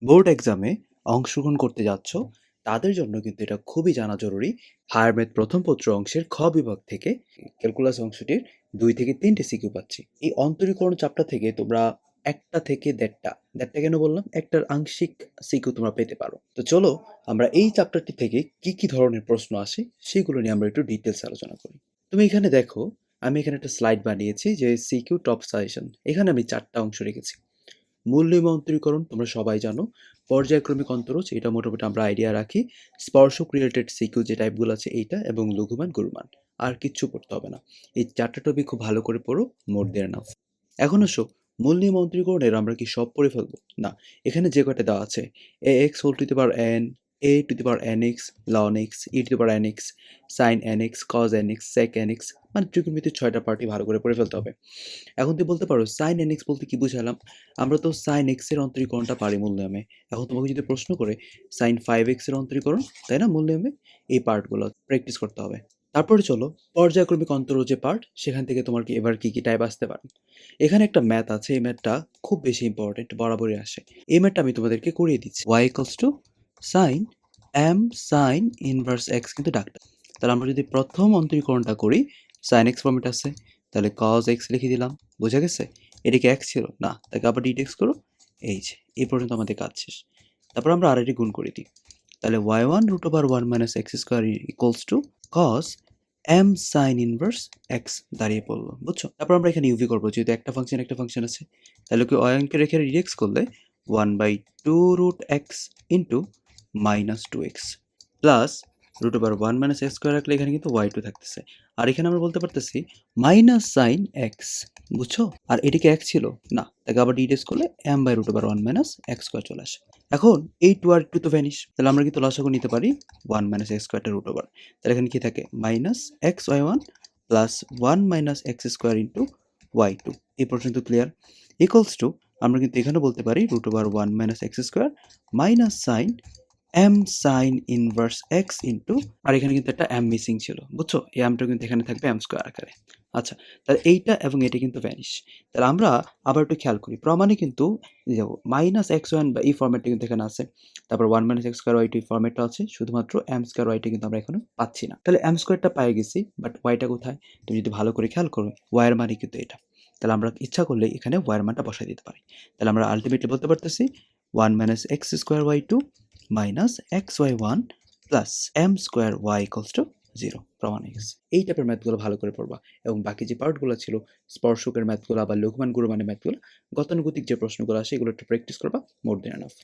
Board এক্সামে অংশগ্রহণ করতে যাচ্ছ তাদের জন্য কিন্তু এটা খুবই জানা জরুরি। হায়ার ম্যাথ প্রথম পত্র অংশের খ বিভাগ থেকে ক্যালকুলাস অংশটির 2 থেকে 3টে সিকিউ পাচ্ছি। এই অন্তরীকরণ চ্যাপ্টার থেকে তোমরা 1টা থেকে 1.5টা কেন বললাম? একটার আংশিক সিকিউ তোমরা পেতে পারো। তো চলো আমরা এই চ্যাপ্টারটি থেকে কি ধরনের প্রশ্ন আসে সেগুলো নিয়ে আমরা একটু ডিটেইলস আলোচনা করি। তুমি এখানে দেখো, আমি এখানে একটা স্লাইড বানিয়েছি যে সিকিউ টপ সাজেশন। এখানে আমি 4টা অংশ রেখেছি। মূল নিয়ম অন্তরীকরণ তোমরা সবাই জানো। পর্যায়ক্রমিক অন্তরজ এটা মোটামুটি আমরা আইডিয়া রাখি। স্পর্শক রিলেটেড সিকিউ যে টাইপগুলো আছে এইটা, এবং লঘুমান গুরুমান। আর কিচ্ছু পড়তে হবে না। এই 4টা টপিক খুব ভালো করে পড়ো, মোর দেয়ার এনাফ। এখন আসো, মূল নিয়ম অন্তরীকরণের আমরা কি সব পড়ে ফেলবো? না, এখানে যে কয়টা দেওয়া আছে, a x whole to the power n, a to the power n x, লন x, e to the power n x, sine n x, cos n x, sec n x, মানে ত্রিকোণমিতির 6টা পার্টি ভালো করে পড়ে ফেলতে হবে। এখন তুই বলতে পারো সাইন এন এক্স বলতে কি বুঝালাম? আমরা তো সাইন এক্স এর অন্তরীকরণটা পারি মূল নিয়মে। এখন তোমাকে যদি প্রশ্ন করে সাইন 5x এর অন্তরীকরণ, তাই না? মূল নিয়মে এই পার্টগুলো প্র্যাকটিস করতে হবে। তারপরে চলো পর্যায়ক্রমিক অন্তরজ যে পার্ট, সেখান থেকে তোমার কি এবার কি টাইপ আসতে পারে। এখানে একটা ম্যাথ আছে, এই ম্যাথটা খুব বেশি ইম্পর্টেন্ট, বরাবরই আসে। এই ম্যাথটা আমি তোমাদেরকে করিয়ে দিচ্ছি। y equals to sine m sine inverse x কিন্তু ডাকটা। তাহলে আমরা যদি প্রথম অন্তরীকরণটা করি, সাইন x ফর্মেট আছে, তাহলে cos x লিখে দিলাম। বোঝা গেছে? এটা কি x ছিল? না, তাকে আবার ডিটেক্স করো। এই যে এই পর্যন্ত আমাদের কাজ শেষ। তারপর আমরা আরেকটি গুণ করে দিই। তাহলে y1 root over 1 minus x square equals to cos m sine inverse x দাঁড়িয়ে পড়লো। বুঝছো? তারপর আমরা এখানে ইউভি করবো, যেহেতু একটা ফাংশন আছে। তাহলে কি y1 কে রেখে ডিটেক্স করলে 1/2 root x into minus 2x plus root over 1 minus x square রাখলে এখানে কিন্তু y2 থাকতেছে। আর এখানে আমরা বলতে পারতেছি মাইনাস সাইন এক্স। বুঝছো? আর এটিকে এক ছিল না, তাকে আবার ডিটেক্স করলে m by root over 1 minus x square চলে আসে। এখন এই 2 আর 2 তো ভ্যানিশ, তাহলে আমরা কিন্তু লসাগু নিতে পারি 1 মাইনাস এক্স স্কোয়ারটা রুট ওভার। তাহলে এখানে কি থাকে? Minus x y one plus 1 minus x square into y2। এই পর্যন্ত ক্লিয়ার? ইকুয়ালস টু আমরা কিন্তু এখানে বলতে পারি root over 1 minus x square minus sine m sine inverse x into, আর এখানে কিন্তু একটা m মিসিং ছিল। বুঝছো? এই আমটা কিন্তু এখানে থাকবে m স্কোয়ার আকারে। আচ্ছা, তাহলে এইটা এবং এটা কিন্তু ভ্যানিশ। তাহলে আমরা আবার একটু খেয়াল করি, প্রমাণে কিন্তু মাইনাস এক্স ওয়ান বা এই ফর্মেটটা কিন্তু এখানে আছে। তারপর 1 মাইনাস এক্স স্কোয়ার ওয়াই2 এই ফর্মেটটা আছে, শুধুমাত্র m স্কোয়ার ওয়াইটা কিন্তু আমরা এখনো পাচ্ছি না। তাহলে m স্কোয়ারটা পেয়ে গেছি, বাট ওয়াইটা কোথায়? তুমি যদি ভালো করে খেয়াল করো, y এর মানে কিন্তু এটা। তাহলে আমরা ইচ্ছা করলে এখানে y এর মানটা বসাই দিতে পারি। তাহলে আমরা আলটিমেটলি বলতে পারতেছি 1 minus x square y two minus x y one plus m square y equals to 0। প্রমাণ হয়ে গেছে। এই টাইপের ম্যাথগুলো ভালো করে পড়বা, এবং বাকি যে পার্টগুলো ছিল স্পর্শকের ম্যাথগুলো বা লঘুমান গুরুমানের ম্যাথগুলো, গতানুগতিক যে প্রশ্নগুলো আসে এগুলো একটু প্র্যাকটিস করবা, মোর দেন এনাফ।